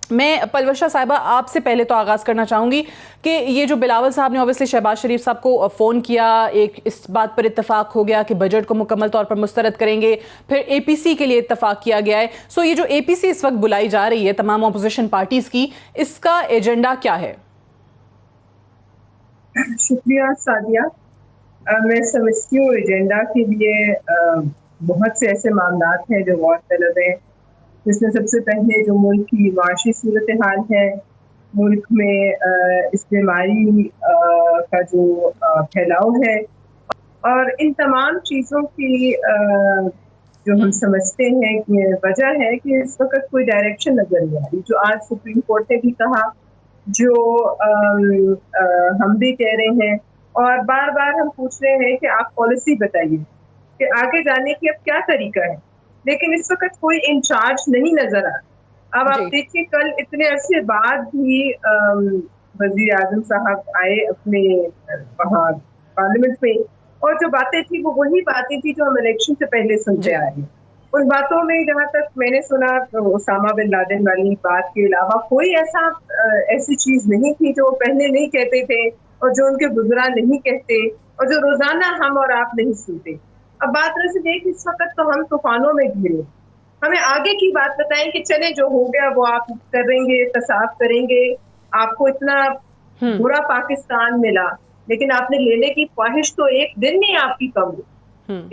मैं पलवशा साहिबा आपसे पहले तो आगाज़ करना चाहूँगी कि ये जो बिलावल साहब ने ऑब्वियसली शहबाज शरीफ साहब को फ़ोन किया, एक इस बात पर इत्तेफाक हो गया कि बजट को मुकम्मल तौर पर मुस्तरद करेंगे, फिर APC के लिए इत्तेफाक किया गया है। सो ये जो APC इस वक्त बुलाई जा रही है तमाम अपोजिशन पार्टीज़ की, इसका एजेंडा क्या है? शुक्रिया सादिया। मैं समझती हूँ एजेंडा के लिए बहुत से ऐसे मामला हैं जो गौर तलब है, जिसमें सबसे पहले जो मुल्क की माशी सूरत हाल है, मुल्क में इस बीमारी का जो फैलाव है, और इन तमाम चीज़ों की जो हम समझते हैं कि वजह है कि इस वक्त कोई डायरेक्शन नजर नहीं आ रही। जो आज सुप्रीम कोर्ट ने भी कहा, जो हम भी कह रहे हैं, और बार बार हम पूछ रहे हैं कि आप पॉलिसी बताइए कि आगे जाने की अब क्या तरीका है, लेकिन इस वक्त कोई इंचार्ज नहीं नजर आ रहा। अब आप देखिए, कल इतने अरसे बाद भी वजीर आजम साहब आए अपने वहाँ पार्लियामेंट में, और जो बातें थी वो वही बातें थी जो हम इलेक्शन से पहले सुनते आ रहे हैं। उन बातों में जहाँ तक मैंने सुना, ओसामा बिन लादेन वाली बात के अलावा कोई ऐसी चीज नहीं थी जो पहले नहीं कहते थे और जो उनके बुजुर्ग नहीं कहते और जो रोजाना हम और आप नहीं सुनते। अब बात रही है कि इस वक्त तो हम तूफानों में घिरे, हमें आगे की बात बताएं कि चले जो हो गया वो आप करेंगे, तसाफ करेंगे। आपको इतना बुरा पाकिस्तान मिला, लेकिन आपने लेने की ख्वाहिश तो एक दिन नहीं आपकी कम हुई।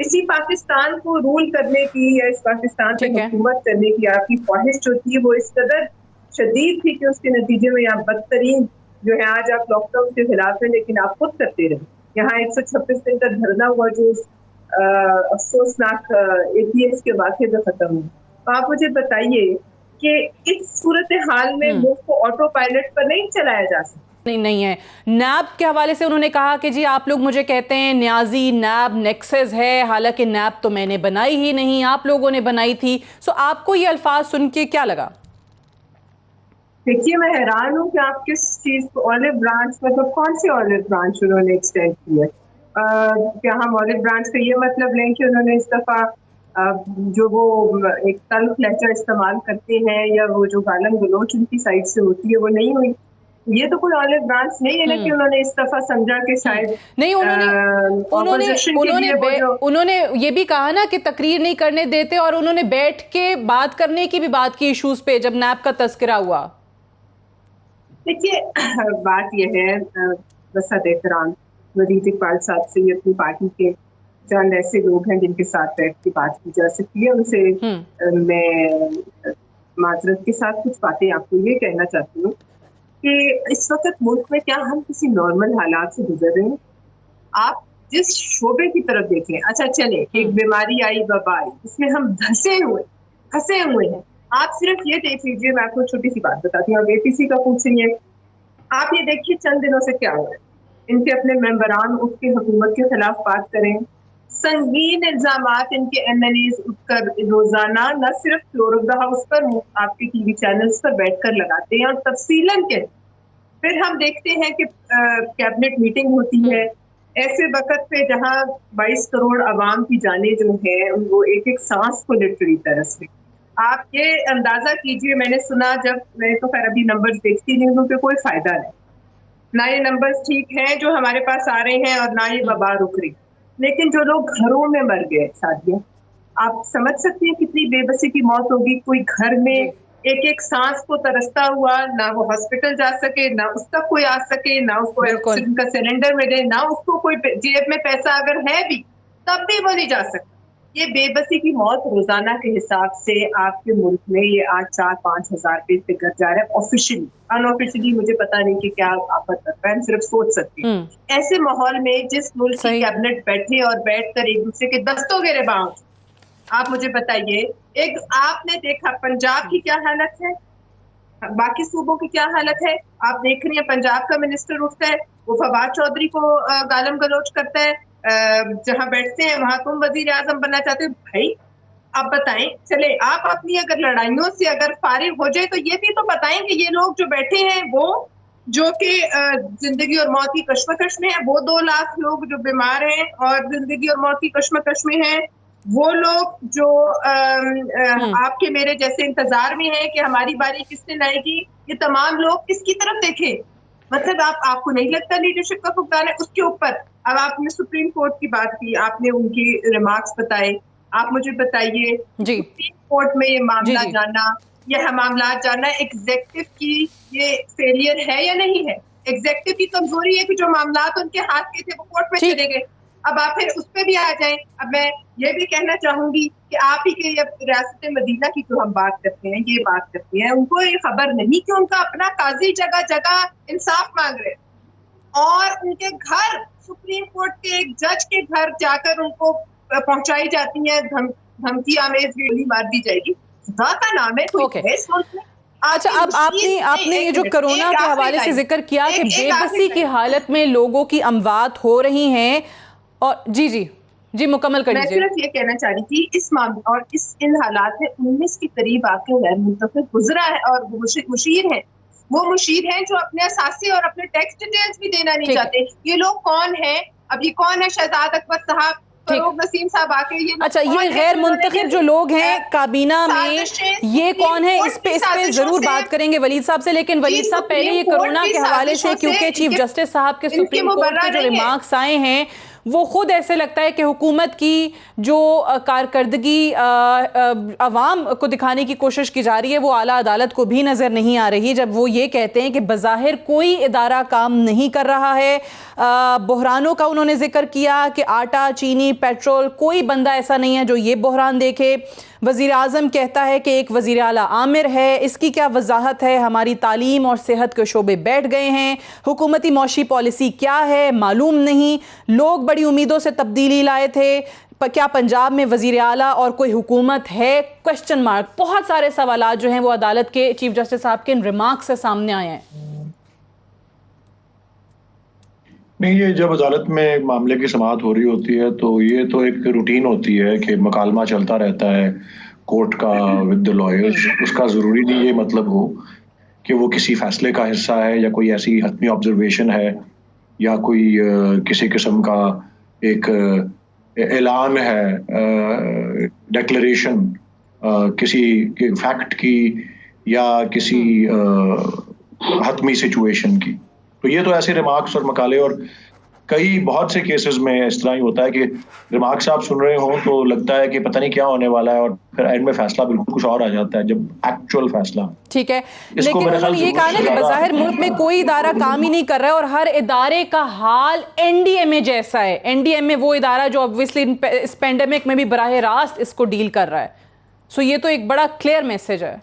इसी पाकिस्तान को रूल करने की या इस पाकिस्तान पे हुकूमत करने की आपकी ख्वाहिश जो थी वो इस कदर शदीद थी कि उसके नतीजे में यहाँ बदतरीन जो है, आज आप लॉकडाउन के खिलाफ है लेकिन आप खुद करते रहे। यहाँ 126 दिन का धरना हुआ जो अफसोसनाक APS के वाक़े से खत्म हुआ। तो आप मुझे बताइए कि इस सूरत हाल में मुल्क को ऑटो पायलट पर नहीं चलाया जा सकता। नहीं है। नैब के हवाले से उन्होंने कहा कि जी आप लोग मुझे कहते हैं न्याजी नैब नेक्सस है, हालांकि नैब तो मैंने बनाई ही नहीं, आप लोगों ने बनाई थी। सो आपको ये अल्फाज सुन के क्या लगा? देखिए, मैं हैरान हूँ कि आप किस चीज को ऑलिव ब्रांच, मतलब कौन सी ऑलिव ब्रांच उन्होंने एक्सटेंड की है? क्या हम ऑलिव ब्रांच का ये मतलब लें कि उन्होंने इस दफा जो वो एक तल्ख लहजा इस्तेमाल करते हैं या वो जो गालन गलोच उनकी साइड से होती है वो नहीं हुई? ये तो कोई ऑलिव ब्रांच नहीं है ना कि उन्होंने इस दफा समझा कि शायद नहीं। उन्होंने ये भी कहा ना कि तकरीर नहीं करने देते, और उन्होंने बैठ के बात करने की भी बात की इशूज पे जब नैब का तस्करा हुआ। देखिए, बात यह है, बसद एहतराम वजीर इकबाल साहब से अपनी पार्टी के चंद ऐसे लोग हैं जिनके साथ बैठ के बात की जा सकती है, उनसे मैं माजरत के साथ कुछ बातें आपको ये कहना चाहती हूँ कि इस वक्त मुल्क में क्या हम किसी नॉर्मल हालात से गुजर रहे हैं? आप जिस शोबे की तरफ देखें, अच्छा चले एक बीमारी आई, वबा आई, इसमें हम धंसे हुए हैं। आप सिर्फ ये देख लीजिए, मैं आपको छोटी सी बात बताती हूँ। आप APC का पूछ रही है, आप ये देखिए चंद दिनों से क्या हो रहा है। इनके अपने मेंबरान उठ के हुकूमत के खिलाफ बात करें, संगीन इल्जामात इनके MLAs उठकर रोजाना न सिर्फ फ्लोर ऑफ द हाउस पर, आपके TV चैनल्स पर बैठकर लगाते हैं और तफसीलन के फिर हम देखते हैं कि कैबिनेट मीटिंग होती है ऐसे वक्त पे जहां 22 करोड़ आवाम की जाने जो है वो एक एक सांस को लिटरली तरस रही। आप ये अंदाजा कीजिए, मैंने सुना, जब मैं तो खैर अभी नंबर्स देखती नहीं हूँ, कोई फायदा नहीं, ना ये नंबर्स ठीक हैं जो हमारे पास आ रहे हैं और ना ये वबा रुक रही, लेकिन जो लोग घरों में मर गए साथियों, आप समझ सकते हैं कितनी बेबसी की मौत होगी। कोई घर में एक एक सांस को तरसता हुआ, ना वो हॉस्पिटल जा सके, ना उस तक कोई आ सके, ना उसको ऑक्सीजन का सिलेंडर मिले, ना उसको कोई जेब में पैसा अगर है भी तब भी वो नहीं जा सकता। ये बेबसी की मौत रोजाना के हिसाब से आपके मुल्क में ये 8-4-5 हजार पे फिगर जा रहा है ऑफिशियली। अनऑफिशियली मुझे पता नहीं कि क्या आफत करता है, सिर्फ सोच सकती हूँ। ऐसे माहौल में जिस मुल्क की कैबिनेट बैठे और बैठकर एक दूसरे के दस्तों गिरेबान, आप मुझे बताइए, एक आपने देखा पंजाब की क्या हालत है, बाकी सूबों की क्या हालत है? आप देख रही हैं पंजाब का मिनिस्टर उठता है, वो फवाद चौधरी को गालम गलोच करता है, जहां बैठते हैं वहां तुम वजीर आजम बनना चाहते हो। भाई आप बताएं, चले आप अपनी अगर लड़ाइयों से अगर फारिग हो जाए तो ये भी तो बताएं कि ये लोग जो बैठे हैं वो जो कि जिंदगी और मौत की कश्मकश में है, वो 2 लाख लोग जो बीमार हैं और जिंदगी और मौत की कश्मकश में हैं, वो लोग जो आपके मेरे जैसे इंतजार में हैं कि हमारी बारी किस दिन आएगी, ये तमाम लोग किसकी तरफ देखें? मतलब आपको नहीं लगता लीडरशिप का फुकदान है उसके ऊपर? अब आपने सुप्रीम कोर्ट की बात की, आपने उनकी रिमार्क्स बताए, आप मुझे बताइए जी सुप्रीम कोर्ट में ये जी मामला जी जाना, यह मामला जाना एग्जेक्टिव की ये फेलियर है या नहीं है? एग्जेक्टिव की कमजोरी है कि जो मामला उनके हाथ के थे वो कोर्ट में ठीक चले गए। अब आप फिर उस पर भी आ जाएं। अब मैं ये भी कहना चाहूंगी कि आप ही के रियासत मदीना की जो हम बात करते हैं, ये बात करते हैं, उनको ये खबर नहीं कि उनका अपना काजी जगह जगह इंसाफ मांग रहे हैं और उनके घर सुप्रीम कोर्ट के एक जज के घर जाकर उनको पहुंचाई जाती है धमकी आमेज गोली मार दी जाएगी। खुदा का नाम है, कोई ओके है इस मुल्क में? अच्छा, अब आपने ये जो कोरोना के हवाले से जिक्र किया कि बेबसी की हालत में लोगों की अमवात हो रही हैं और जी जी जी मुकम्मल कर मैं लीजिए। सिर्फ ये कहना चाह रही थी इस मामले और इन हालात में 19 के करीब आके गैर मुंतफिक गुजरा है और वो मुशीर हैं, वो मुशीर हैं जो अपने असासी और अपने टैक्स डिटेल्स भी देना नहीं चाहते। ये लोग कौन है? अब ये कौन है? शहजाद अकबर साहब, फरूक नसीम साहब आके ये अच्छा, ये गैर मुंतखब जो लोग हैं काबीना में, ये कौन है? इस पे जरूर बात करेंगे वलीद साहब से, लेकिन वलीद साहब पहले ये कोरोना के हवाले से, क्योंकि चीफ जस्टिस साहब के सुप्रीम कोर्ट के जो रिमार्क्स आए हैं वो खुद ऐसे लगता है कि हुकूमत की जो कारकर्दगी अवाम को दिखाने की कोशिश की जा रही है वो आला अदालत को भी नज़र नहीं आ रही, जब वो ये कहते हैं कि बज़ाहिर कोई इदारा काम नहीं कर रहा है। बहरानों का उन्होंने जिक्र किया कि आटा, चीनी, पेट्रोल, कोई बंदा ऐसा नहीं है जो ये बहरान देखे। वज़ीर आज़म कहता है कि एक वज़ीर आला आमिर है, इसकी क्या वजाहत है? हमारी तालीम और सेहत के शोबे बैठ गए हैं, हुकूमती मौशी पॉलिसी क्या है मालूम नहीं। लोग बड़ी उम्मीदों से तब्दीली लाए थे, क्या पंजाब में वज़ीर आला और कोई हुकूमत है? Question mark. बहुत सारे सवालात जो हैं वो अदालत के चीफ जस्टिस साहब के इन रिमार्क्स से सामने आए हैं। नहीं, ये जब अदालत में मामले की समाअत हो रही होती है तो ये तो एक रूटीन होती है कि मकालमा चलता रहता है कोर्ट का विद द लॉयर्स। उसका ज़रूरी नहीं ये मतलब हो कि वो किसी फैसले का हिस्सा है या कोई ऐसी हतमी ऑब्जर्वेशन है या कोई किसी किस्म का एक ऐलान है, डिक्लेरेशन किसी फैक्ट की या किसी हतमी सिचुएशन की। तो ये तो ऐसे रिमार्क्स और मकाले और कई बहुत से केसेस में इस तरह ही होता है कि रिमार्क्स आप सुन रहे हो तो लगता है कि पता नहीं क्या होने वाला है और फिर एंड में फैसला बिल्कुल कुछ और आ जाता है जब एक्चुअल फैसला। ठीक है, लेकिन उन्होंने ये कहा ना कि बज़ाहिर मुल्क में कोई इदारा काम ही नहीं कर रहा है और हर इदारे का हाल एनडीएमए जैसा है। एनडीएमए वो इदारा जो ऑब्वियसली इस पेंडेमिक में भी बराह रास्त इसको डील कर रहा है। सो ये तो एक बड़ा क्लियर मैसेज है।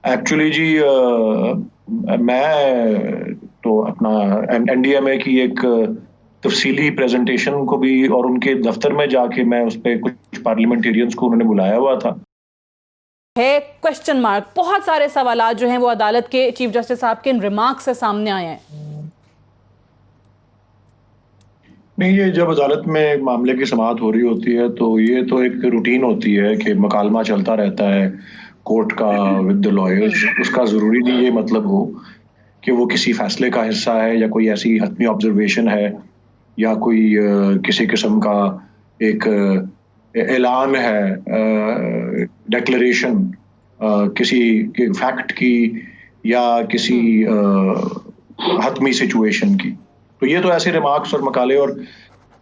एक्चुअली जी मैं तो अपना एनडीएमए की एक तफसीली प्रेजेंटेशन को भी और उनके दफ्तर में जाके मैं उस पर कुछ पार्लियामेंटेरियंस को उन्होंने बुलाया हुआ था है क्वेश्चन मार्क। बहुत सारे सवालात जो हैं वो अदालत के चीफ जस्टिस साहब के इन रिमार्क्स से सामने आए हैं। नहीं, ये जब अदालत में मामले की समाअत हो रही होती है तो ये तो एक रूटीन होती है कि मकालमा चलता रहता है कोर्ट का विद द लॉयर्स। उसका ज़रूरी नहीं ये मतलब हो कि वो किसी फैसले का हिस्सा है या कोई ऐसी हतमी ऑब्जर्वेशन है या कोई किसी किस्म का एक ऐलान है, डिक्लेरेशन किसी फैक्ट की या किसी हतमी सिचुएशन की। तो ये तो ऐसे रिमार्क्स और मकाले और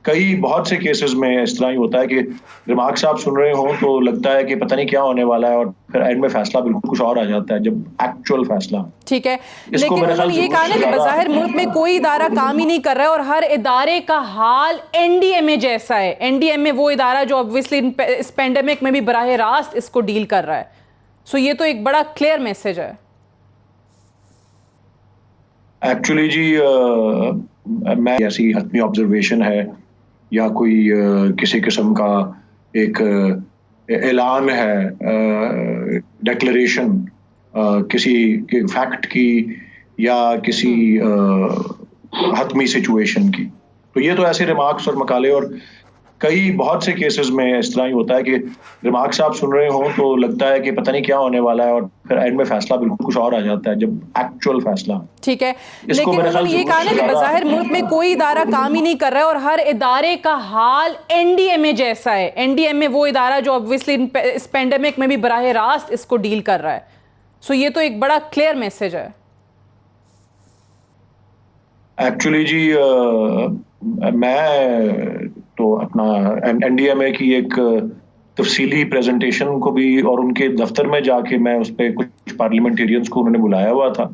कई बहुत से केसेस में इस तरह ही होता है कि रिमार्क्स आप सुन रहे हो तो लगता है कि पता नहीं क्या होने वाला है और फिर एंड में फैसला बिल्कुल कुछ और आ जाता है जब एक्चुअल फैसला। ठीक है, लेकिन उन्होंने ये कहा ना कि बज़ाहिर मुल्क में कोई इदारा काम ही नहीं कर रहा है और हर इदारे का हाल एनडीएमए जैसा है। एनडीएमए वो इदारा जो ऑब्वियसली इस पेंडेमिक में भी बराह रास्त इसको डील कर रहा है। सो ये तो एक बड़ा क्लियर मैसेज है। एक्चुअली जी मैं ऐसी हतमी ऑब्जर्वेशन है या कोई किसी किस्म का एक ऐलान है, डिक्लेरेशन किसी फैक्ट की या किसी हतमी सिचुएशन की। तो ये तो ऐसे रिमार्क्स और मकाले और कई बहुत से केसेस में इस तरह ही होता है कि रिमार्क्स आप सुन रहे हो तो लगता है कि पता नहीं क्या होने वाला है और फिर एंड में फैसला बिल्कुल कुछ और आ जाता है जब एक्चुअल फैसला। ठीक है, इसको लेकिन मेरे ख्याल उन्होंने ये कहा ना कि ज़रूरत से बज़ाहिर ज़्यादा- मुल्क में कोई इदारा काम ही नहीं कर रहा है और हर इदारे का हाल एनडीएमए जैसा है। एनडीएमए वो इदारा जो ऑब्वियसली इस पेंडेमिक में भी बराह रास्त इसको डील कर रहा है। सो ये तो एक बड़ा क्लियर मैसेज है। एक्चुअली जी मैं तो अपना एनडीएमए की एक तफसीली प्रेजेंटेशन को भी और उनके दफ्तर में जाके मैं उस पर कुछ पार्लियामेंटेरियंस को उन्होंने बुलाया हुआ था।